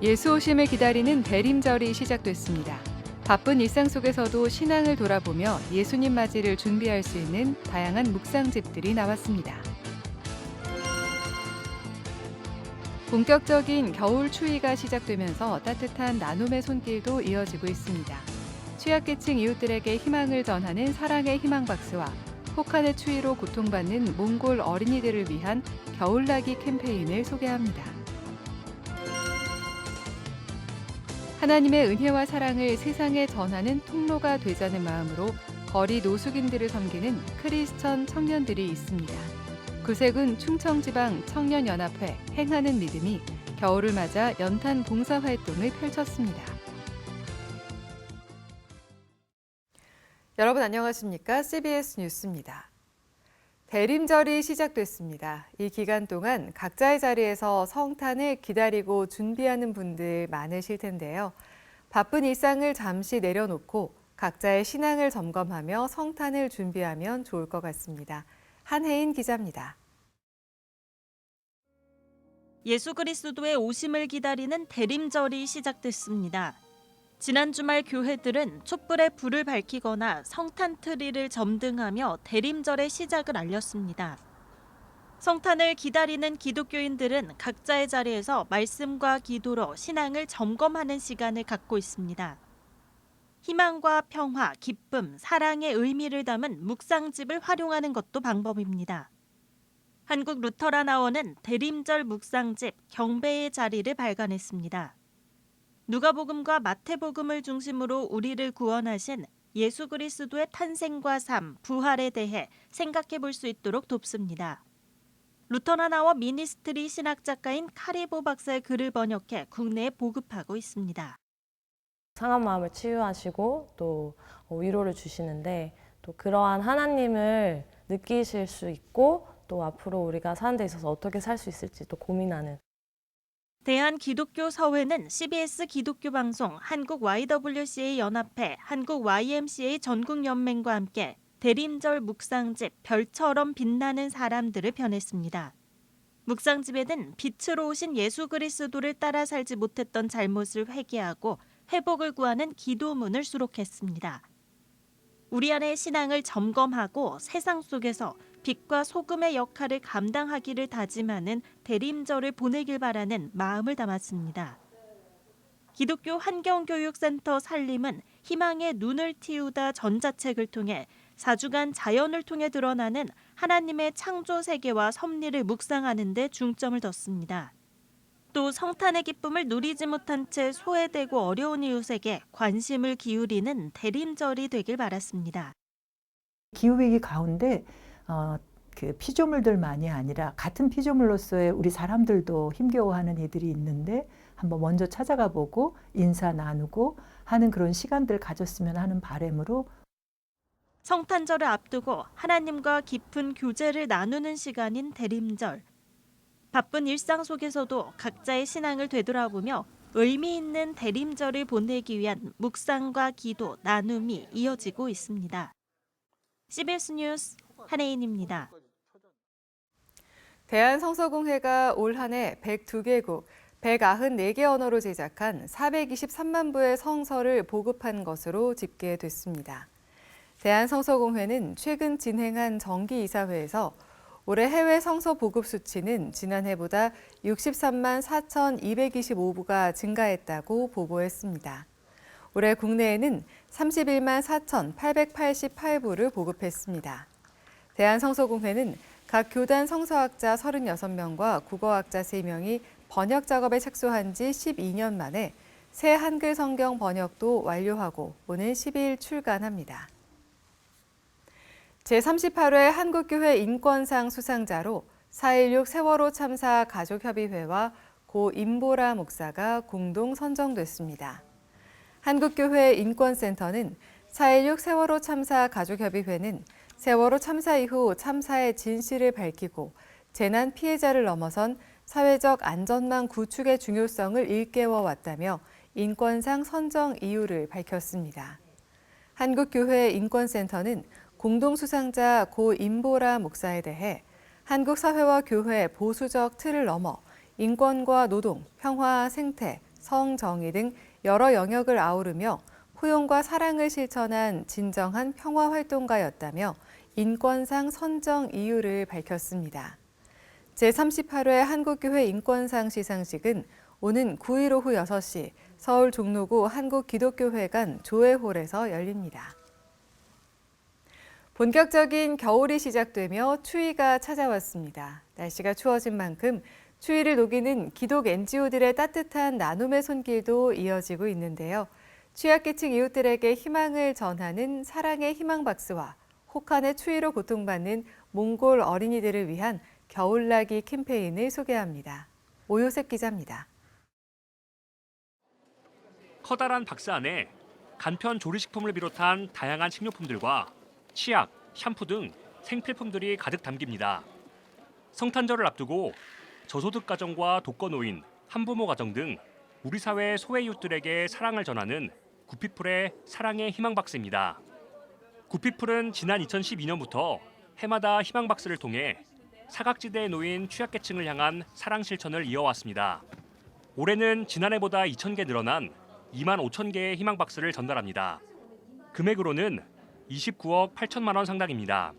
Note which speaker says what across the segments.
Speaker 1: 예수 오심을 기다리는 대림절이 시작됐습니다. 바쁜 일상 속에서도 신앙을 돌아보며 예수님 맞이를 준비할 수 있는 다양한 묵상집들이 나왔습니다. 본격적인 겨울 추위가 시작되면서 따뜻한 나눔의 손길도 이어지고 있습니다. 취약계층 이웃들에게 희망을 전하는 사랑의 희망박스와 혹한의 추위로 고통받는 몽골 어린이들을 위한 겨울나기 캠페인을 소개합니다. 하나님의 은혜와 사랑을 세상에 전하는 통로가 되자는 마음으로 거리 노숙인들을 섬기는 크리스천 청년들이 있습니다. 구세군 충청지방 청년연합회 행하는 믿음이 겨울을 맞아 연탄 봉사활동을 펼쳤습니다. 여러분 안녕하십니까? CBS 뉴스입니다. 대림절이 시작됐습니다. 이 기간 동안 각자의 자리에서 성탄을 기다리고 준비하는 분들 많으실 텐데요. 바쁜 일상을 잠시 내려놓고 각자의 신앙을 점검하며 성탄을 준비하면 좋을 것 같습니다. 한혜인 기자입니다.
Speaker 2: 예수 그리스도의 오심을 기다리는 대림절이 시작됐습니다. 지난 주말 교회들은 촛불에 불을 밝히거나 성탄 트리를 점등하며 대림절의 시작을 알렸습니다. 성탄을 기다리는 기독교인들은 각자의 자리에서 말씀과 기도로 신앙을 점검하는 시간을 갖고 있습니다. 희망과 평화, 기쁨, 사랑의 의미를 담은 묵상집을 활용하는 것도 방법입니다. 한국 루터란 아원은 대림절 묵상집 경배의 자리를 발간했습니다. 누가복음과 마태복음을 중심으로 우리를 구원하신 예수 그리스도의 탄생과 삶, 부활에 대해 생각해 볼 수 있도록 돕습니다. 루터란 아원 미니스트리 신학작가인 카리보 박사의 글을 번역해 국내에 보급하고 있습니다.
Speaker 3: 상한 마음을 치유하시고 또 위로를 주시는데 또 그러한 하나님을 느끼실 수 있고 또 앞으로 우리가 사는 데 있어서 어떻게 살 수 있을지 또 고민하는.
Speaker 2: 대한기독교서회는 CBS 기독교 방송, 한국 YWCA 연합회, 한국 YMCA 전국연맹과 함께 대림절 묵상집 별처럼 빛나는 사람들을 펴냈습니다. 묵상집에는 빛으로 오신 예수 그리스도를 따라 살지 못했던 잘못을 회개하고 회복을 구하는 기도문을 수록했습니다. 우리 안의 신앙을 점검하고 세상 속에서 빛과 소금의 역할을 감당하기를 다짐하는 대림절을 보내길 바라는 마음을 담았습니다. 기독교 환경교육센터 살림은 희망의 눈을 틔우다 전자책을 통해 4주간 자연을 통해 드러나는 하나님의 창조 세계와 섭리를 묵상하는 데 중점을 뒀습니다. 또 성탄의 기쁨을 누리지 못한 채 소외되고 어려운 이웃에게 관심을 기울이는 대림절이 되길 바랐습니다.
Speaker 4: 기후위기 가운데 그 피조물들만이 아니라 같은 피조물로서의 우리 사람들도 힘겨워하는 이들이 있는데 한번 먼저 찾아가 보고 인사 나누고 하는 그런 시간들을 가졌으면 하는 바람으로
Speaker 2: 성탄절을 앞두고 하나님과 깊은 교제를 나누는 시간인 대림절. 바쁜 일상 속에서도 각자의 신앙을 되돌아보며 의미 있는 대림절을 보내기 위한 묵상과 기도, 나눔이 이어지고 있습니다. CBS 뉴스 한혜인입니다.
Speaker 1: 대한성서공회가 올 한 해 102개국, 194개 언어로 제작한 423만 부의 성서를 보급한 것으로 집계됐습니다. 대한성서공회는 최근 진행한 정기이사회에서 올해 해외 성서 보급 수치는 지난해보다 63만 4,225부가 증가했다고 보고했습니다. 올해 국내에는 31만 4,888부를 보급했습니다. 대한성서공회는 각 교단 성서학자 36명과 국어학자 3명이 번역 작업에 착수한 지 12년 만에 새 한글 성경 번역도 완료하고 오는 10일 출간합니다. 제38회 한국교회 인권상 수상자로 4.16 세월호 참사 가족협의회와 고 임보라 목사가 공동 선정됐습니다. 한국교회 인권센터는 4.16 세월호 참사 가족협의회는 세월호 참사 이후 참사의 진실을 밝히고 재난 피해자를 넘어선 사회적 안전망 구축의 중요성을 일깨워 왔다며 인권상 선정 이유를 밝혔습니다. 한국교회 인권센터는 공동수상자 고 임보라 목사에 대해 한국 사회와 교회 보수적 틀을 넘어 인권과 노동, 평화, 생태, 성, 정의 등 여러 영역을 아우르며 포용과 사랑을 실천한 진정한 평화 활동가였다며 인권상 선정 이유를 밝혔습니다. 제38회 한국교회 인권상 시상식은 오는 9일 오후 6시 서울 종로구 한국기독교회관 조회홀에서 열립니다. 본격적인 겨울이 시작되며 추위가 찾아왔습니다. 날씨가 추워진 만큼 추위를 녹이는 기독 NGO들의 따뜻한 나눔의 손길도 이어지고 있는데요. 취약계층 이웃들에게 희망을 전하는 사랑의 희망박스와 혹한의 추위로 고통받는 몽골 어린이들을 위한 겨울나기 캠페인을 소개합니다. 오요셉 기자입니다.
Speaker 5: 커다란 박스 안에 간편 조리식품을 비롯한 다양한 식료품들과 치약, 샴푸 등 생필품들이 가득 담깁니다. 성탄절을 앞두고 저소득 가정과 독거노인, 한부모 가정 등 우리 사회 소외 이웃들에게 사랑을 전하는 구피풀의 사랑의 희망박스입니다. 구피풀은 지난 2012년부터 해마다 희망박스를 통해 사각지대에 놓인 취약계층을 향한 사랑 실천을 이어왔습니다. 올해는 지난해보다 2,000개 늘어난 2만 5천 개의 희망박스를 전달합니다. 금액으로는 29억 8천만 원 상당입니다.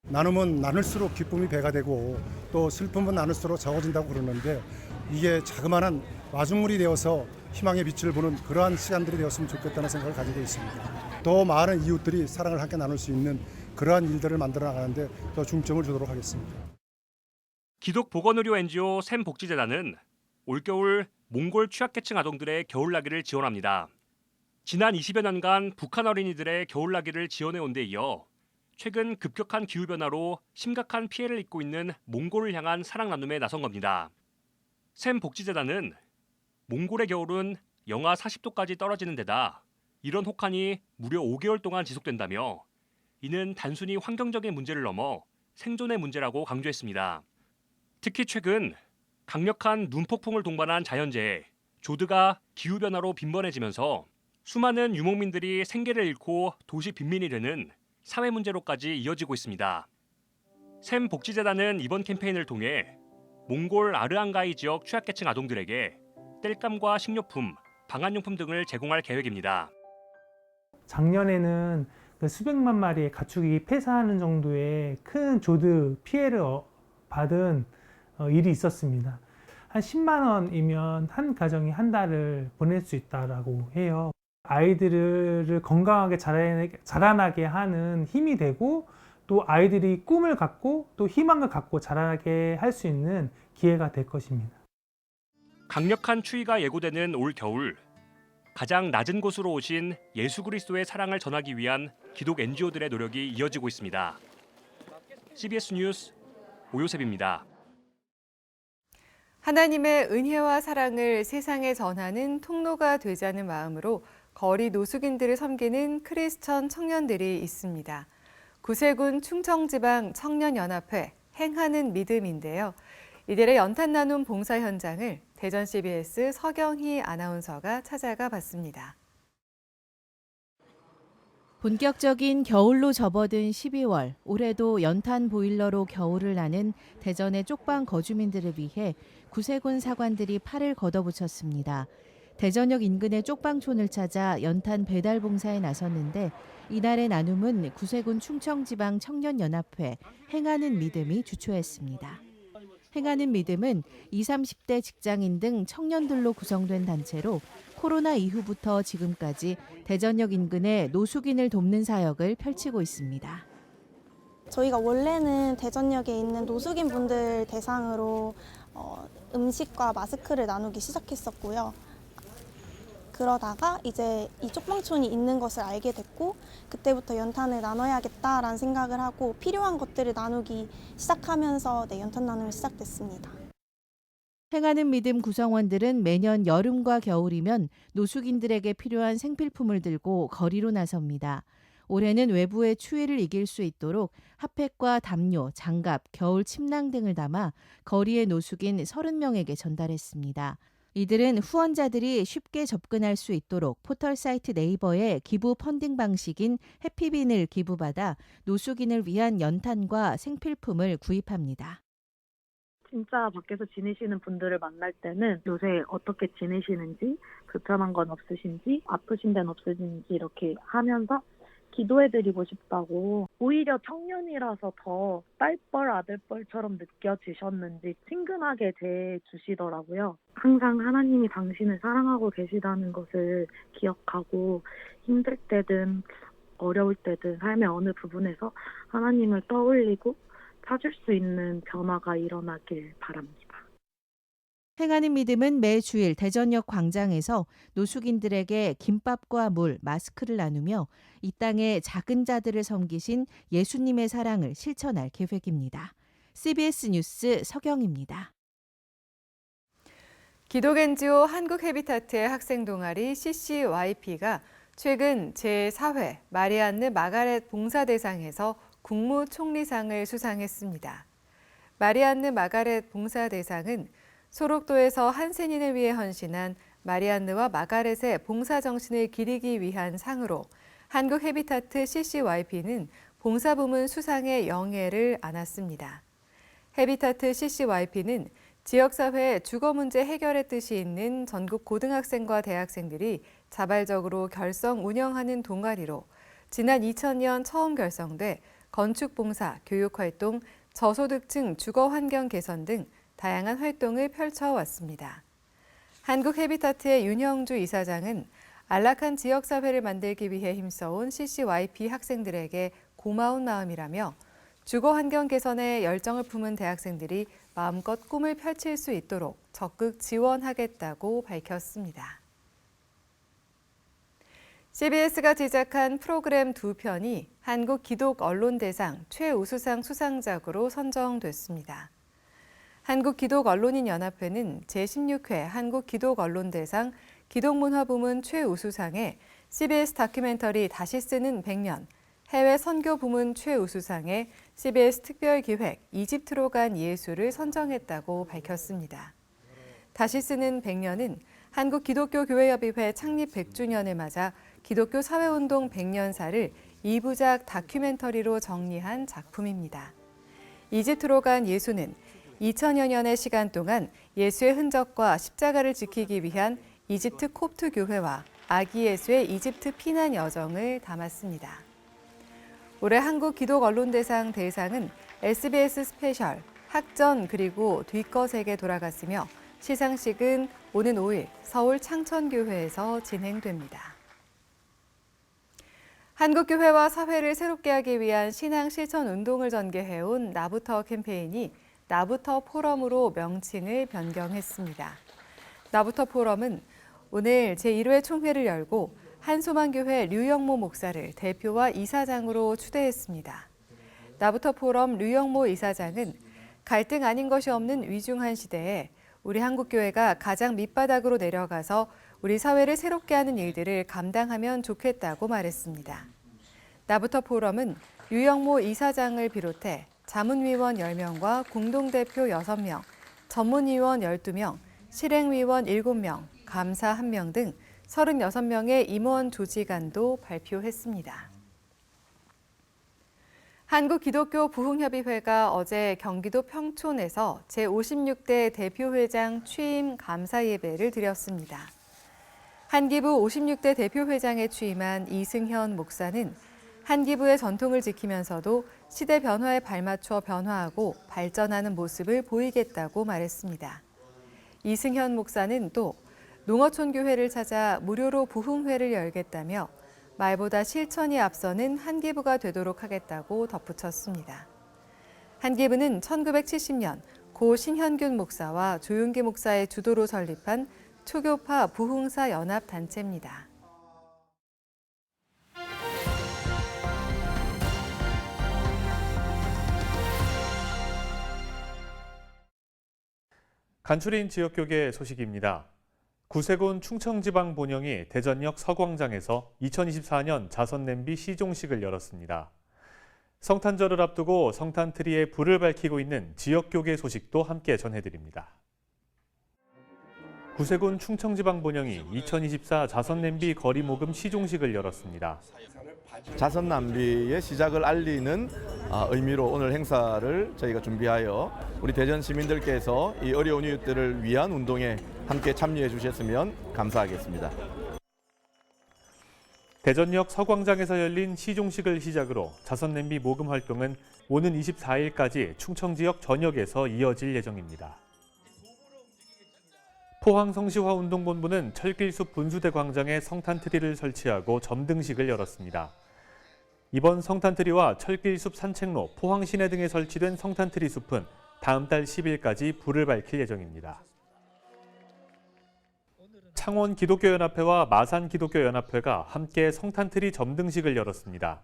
Speaker 6: 나눔은 나눌수록 기쁨이 배가 되고 또 슬픔은 나눌수록 적어진다고 그러는데 이게 자그마한 마중물이 되어서 희망의 빛을 보는 그러한 시간들이 되었으면 좋겠다는 생각을 가지고 있습니다. 더 많은 이웃들이 사랑을 함께 나눌 수 있는 그러한 일들을 만들어 나가는데 더 중점을 두도록 하겠습니다.
Speaker 5: 기독보건의료 NGO 샘복지재단은 올겨울 몽골 취약계층 아동들의 겨울나기를 지원합니다. 지난 20여 년간 북한 어린이들의 겨울나기를 지원해온 데 이어 최근 급격한 기후변화로 심각한 피해를 입고 있는 몽골을 향한 사랑 나눔에 나선 겁니다. 샘복지재단은 몽골의 겨울은 영하 40도까지 떨어지는 데다 이런 혹한이 무려 5개월 동안 지속된다며 이는 단순히 환경적인 문제를 넘어 생존의 문제라고 강조했습니다. 특히 최근 강력한 눈폭풍을 동반한 자연재해, 조드가 기후변화로 빈번해지면서 수많은 유목민들이 생계를 잃고 도시 빈민이 되는 사회 문제로까지 이어지고 있습니다. 샘복지재단은 이번 캠페인을 통해 몽골 아르한가이 지역 취약계층 아동들에게 땔감과 식료품, 방한용품 등을 제공할 계획입니다.
Speaker 7: 작년에는 수백만 마리의 가축이 폐사하는 정도의 큰 조드 피해를 받은 일이 있었습니다. 한 10만 원이면 한 가정이 한 달을 보낼 수 있다고 해요. 아이들을 건강하게 자라나게 하는 힘이 되고 또 아이들이 꿈을 갖고 또 희망을 갖고 자라나게 할 수 있는 기회가 될 것입니다.
Speaker 5: 강력한 추위가 예고되는 올 겨울, 가장 낮은 곳으로 오신 예수 그리스도의 사랑을 전하기 위한 기독 NGO들의 노력이 이어지고 있습니다. CBS 뉴스 오요셉입니다.
Speaker 1: 하나님의 은혜와 사랑을 세상에 전하는 통로가 되자는 마음으로 거리 노숙인들을 섬기는 크리스천 청년들이 있습니다. 구세군 충청지방 청년연합회 행하는 믿음인데요. 이들의 연탄 나눔 봉사 현장을 대전 CBS 서경희 아나운서가 찾아가 봤습니다.
Speaker 8: 본격적인 겨울로 접어든 12월, 올해도 연탄 보일러로 겨울을 나는 대전의 쪽방 거주민들을 위해 구세군 사관들이 팔을 걷어붙였습니다. 대전역 인근의 쪽방촌을 찾아 연탄 배달 봉사에 나섰는데 이날의 나눔은 구세군 충청지방 청년연합회 행하는 믿음이 주최했습니다. 행하는 믿음은 20, 30대 직장인 등 청년들로 구성된 단체로 코로나 이후부터 지금까지 대전역 인근의 노숙인을 돕는 사역을 펼치고 있습니다.
Speaker 9: 저희가 원래는 대전역에 있는 노숙인 분들 대상으로 음식과 마스크를 나누기 시작했었고요. 그러다가 이제 이 쪽방촌이 있는 것을 알게 됐고 그때부터 연탄을 나눠야겠다라는 생각을 하고 필요한 것들을 나누기 시작하면서 연탄 나눔이 시작됐습니다.
Speaker 8: 행하는 믿음 구성원들은 매년 여름과 겨울이면 노숙인들에게 필요한 생필품을 들고 거리로 나섭니다. 올해는 외부의 추위를 이길 수 있도록 핫팩과 담요, 장갑, 겨울 침낭 등을 담아 거리의 노숙인 30명에게 전달했습니다. 이들은 후원자들이 쉽게 접근할 수 있도록 포털 사이트 네이버에 기부 펀딩 방식인 해피빈을 기부받아 노숙인을 위한 연탄과 생필품을 구입합니다.
Speaker 10: 진짜 밖에서 지내시는 분들을 만날 때는 요새 어떻게 지내시는지, 불편한 건 없으신지, 아프신 데는 없으신지 이렇게 하면서 기도해드리고 싶다고. 오히려 청년이라서 더 딸뻘 아들뻘처럼 느껴지셨는지 친근하게 대해주시더라고요. 항상 하나님이 당신을 사랑하고 계시다는 것을 기억하고 힘들 때든 어려울 때든 삶의 어느 부분에서 하나님을 떠올리고 찾을 수 있는 변화가 일어나길 바랍니다.
Speaker 8: 행하는 믿음은 매주일 대전역 광장에서 노숙인들에게 김밥과 물, 마스크를 나누며 이 땅의 작은 자들을 섬기신 예수님의 사랑을 실천할 계획입니다. CBS 뉴스 서경입니다.
Speaker 1: 기독 NGO 한국헤비타트의 학생 동아리 CCYP가 최근 제4회 마리안느 마가렛 봉사대상에서 국무총리상을 수상했습니다. 마리안느 마가렛 봉사대상은 소록도에서 한센인을 위해 헌신한 마리안느와 마가렛의 봉사정신을 기리기 위한 상으로 한국헤비타트 CCYP는 봉사부문 수상의 영예를 안았습니다. 헤비타트 CCYP는 지역사회 주거문제 해결의 뜻이 있는 전국 고등학생과 대학생들이 자발적으로 결성 운영하는 동아리로 지난 2000년 처음 결성돼 건축봉사, 교육활동, 저소득층 주거환경 개선 등 다양한 활동을 펼쳐왔습니다. 한국헤비타트의 윤형주 이사장은 안락한 지역사회를 만들기 위해 힘써온 CCYP 학생들에게 고마운 마음이라며 주거환경 개선에 열정을 품은 대학생들이 마음껏 꿈을 펼칠 수 있도록 적극 지원하겠다고 밝혔습니다. CBS가 제작한 프로그램 2편이 한국기독언론대상 최우수상 수상작으로 선정됐습니다. 한국기독언론인연합회는 제16회 한국기독언론대상 기독문화부문 최우수상에 CBS 다큐멘터리 다시 쓰는 100년, 해외 선교 부문 최우수상에 CBS 특별기획 이집트로 간 예수를 선정했다고 밝혔습니다. 다시 쓰는 100년은 한국기독교교회협의회 창립 100주년을 맞아 기독교 사회운동 100년사를 2부작 다큐멘터리로 정리한 작품입니다. 이집트로 간 예수는 2000여 년의 시간 동안 예수의 흔적과 십자가를 지키기 위한 이집트 콥트 교회와 아기 예수의 이집트 피난 여정을 담았습니다. 올해 한국기독언론대상 대상은 SBS 스페셜, 학전 그리고 뒤것에게 돌아갔으며 시상식은 오는 5일 서울 창천교회에서 진행됩니다. 한국교회와 사회를 새롭게 하기 위한 신앙 실천 운동을 전개해온 나부터 캠페인이 나부터 포럼으로 명칭을 변경했습니다. 나부터 포럼은 오늘 제1회 총회를 열고 한소만교회 류영모 목사를 대표와 이사장으로 추대했습니다. 나부터 포럼 류영모 이사장은 갈등 아닌 것이 없는 위중한 시대에 우리 한국교회가 가장 밑바닥으로 내려가서 우리 사회를 새롭게 하는 일들을 감당하면 좋겠다고 말했습니다. 나부터 포럼은 류영모 이사장을 비롯해 자문위원 10명과 공동대표 6명, 전문위원 12명, 실행위원 7명, 감사 1명 등 36명의 임원 조직안도 발표했습니다. 한국기독교 부흥협의회가 어제 경기도 평촌에서 제56대 대표회장 취임 감사 예배를 드렸습니다. 한기부 56대 대표회장에 취임한 이승현 목사는 한기부의 전통을 지키면서도 시대 변화에 발맞춰 변화하고 발전하는 모습을 보이겠다고 말했습니다. 이승현 목사는 또 농어촌 교회를 찾아 무료로 부흥회를 열겠다며 말보다 실천이 앞서는 한기부가 되도록 하겠다고 덧붙였습니다. 한기부는 1970년 고 신현균 목사와 조윤기 목사의 주도로 설립한 초교파 부흥사 연합단체입니다.
Speaker 11: 간추린 지역교계 소식입니다. 구세군 충청지방 본영이 대전역 서광장에서 2024년 자선냄비 시종식을 열었습니다. 성탄절을 앞두고 성탄트리에 불을 밝히고 있는 지역교계 소식도 함께 전해드립니다. 구세군 충청지방본영이 2024 자선냄비 거리모금 시종식을 열었습니다.
Speaker 12: 자선 낭비의 시작을 알리는 의미로 오늘 행사를 저희가 준비하여 우리 대전 시민들께서 이 어려운 이웃들을 위한 운동에 함께 참여해 주셨으면 감사하겠습니다.
Speaker 11: 대전역 서광장에서 열린 시종식을 시작으로 자선냄비 모금 활동은 오는 24일까지 충청 지역 전역에서 이어질 예정입니다. 포항성시화운동본부는 철길숲 분수대 광장에 성탄트리를 설치하고 점등식을 열었습니다. 이번 성탄트리와 철길숲 산책로, 포항시내 등에 설치된 성탄트리 숲은 다음 달 10일까지 불을 밝힐 예정입니다. 창원 기독교연합회와 마산 기독교연합회가 함께 성탄트리 점등식을 열었습니다.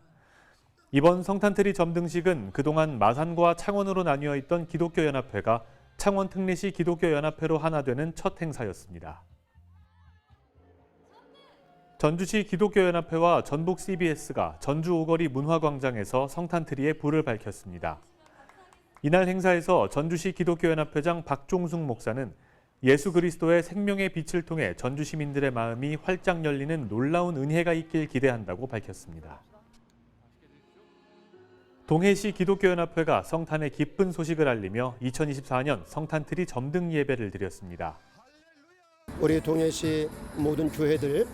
Speaker 11: 이번 성탄트리 점등식은 그동안 마산과 창원으로 나뉘어 있던 기독교연합회가 창원 특례시 기독교연합회로 하나 되는 첫 행사였습니다. 전주시 기독교연합회와 전북 CBS가 전주 오거리 문화광장에서 성탄트리에 불을 밝혔습니다. 이날 행사에서 전주시 기독교연합회장 박종숙 목사는 예수 그리스도의 생명의 빛을 통해 전주 시민들의 마음이 활짝 열리는 놀라운 은혜가 있길 기대한다고 밝혔습니다. 동해시 기독교연합회가 성탄의 기쁜 소식을 알리며 2024년 성탄트리 점등 예배를 드렸습니다.
Speaker 13: 우리 동해시 모든 교회들,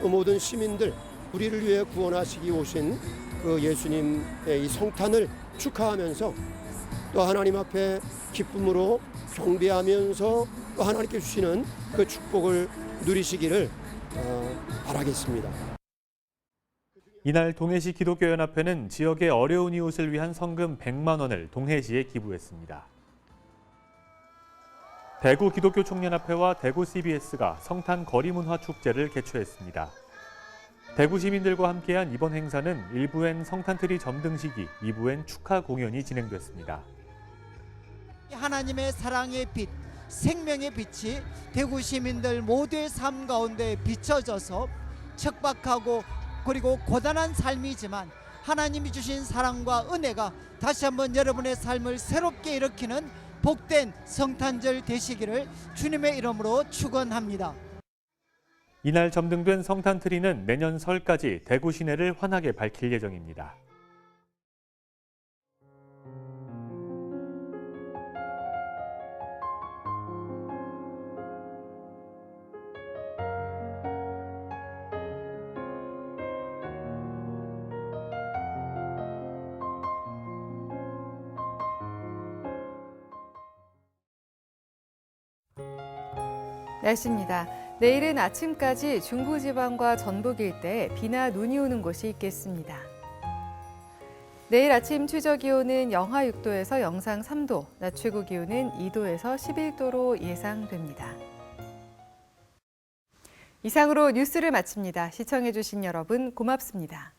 Speaker 13: 모든 시민들, 우리를 위해 구원하시기 오신 그 예수님의 이 성탄을 축하하면서 또 하나님 앞에 기쁨으로 경배하면서 또 하나님께 주시는 그 축복을 누리시기를 바라겠습니다.
Speaker 11: 이날 동해시 기독교연합회는 지역의 어려운 이웃을 위한 성금 100만 원을 동해시에 기부했습니다. 대구 기독교총연합회와 대구 CBS가 성탄 거리문화 축제를 개최했습니다. 대구 시민들과 함께한 이번 행사는 1부엔 성탄트리 점등식이, 2부엔 축하 공연이 진행됐습니다.
Speaker 14: 하나님의 사랑의 빛, 생명의 빛이 대구 시민들 모두의 삶 가운데 비춰져서 척박하고 그리고 고단한 삶이지만 하나님이 주신 사랑과 은혜가 다시 한번 여러분의 삶을 새롭게 일으키는 복된 성탄절 되시기를 주님의 이름으로 축원합니다.
Speaker 11: 이날 점등된 성탄트리는 내년 설까지 대구 시내를 환하게 밝힐 예정입니다.
Speaker 1: 날씨입니다. 내일은 아침까지 중부지방과 전북 일대에 비나 눈이 오는 곳이 있겠습니다. 내일 아침 최저기온은 영하 6도에서 영상 3도, 낮 최고 기온은 2도에서 11도로 예상됩니다. 이상으로 뉴스를 마칩니다. 시청해주신 여러분 고맙습니다.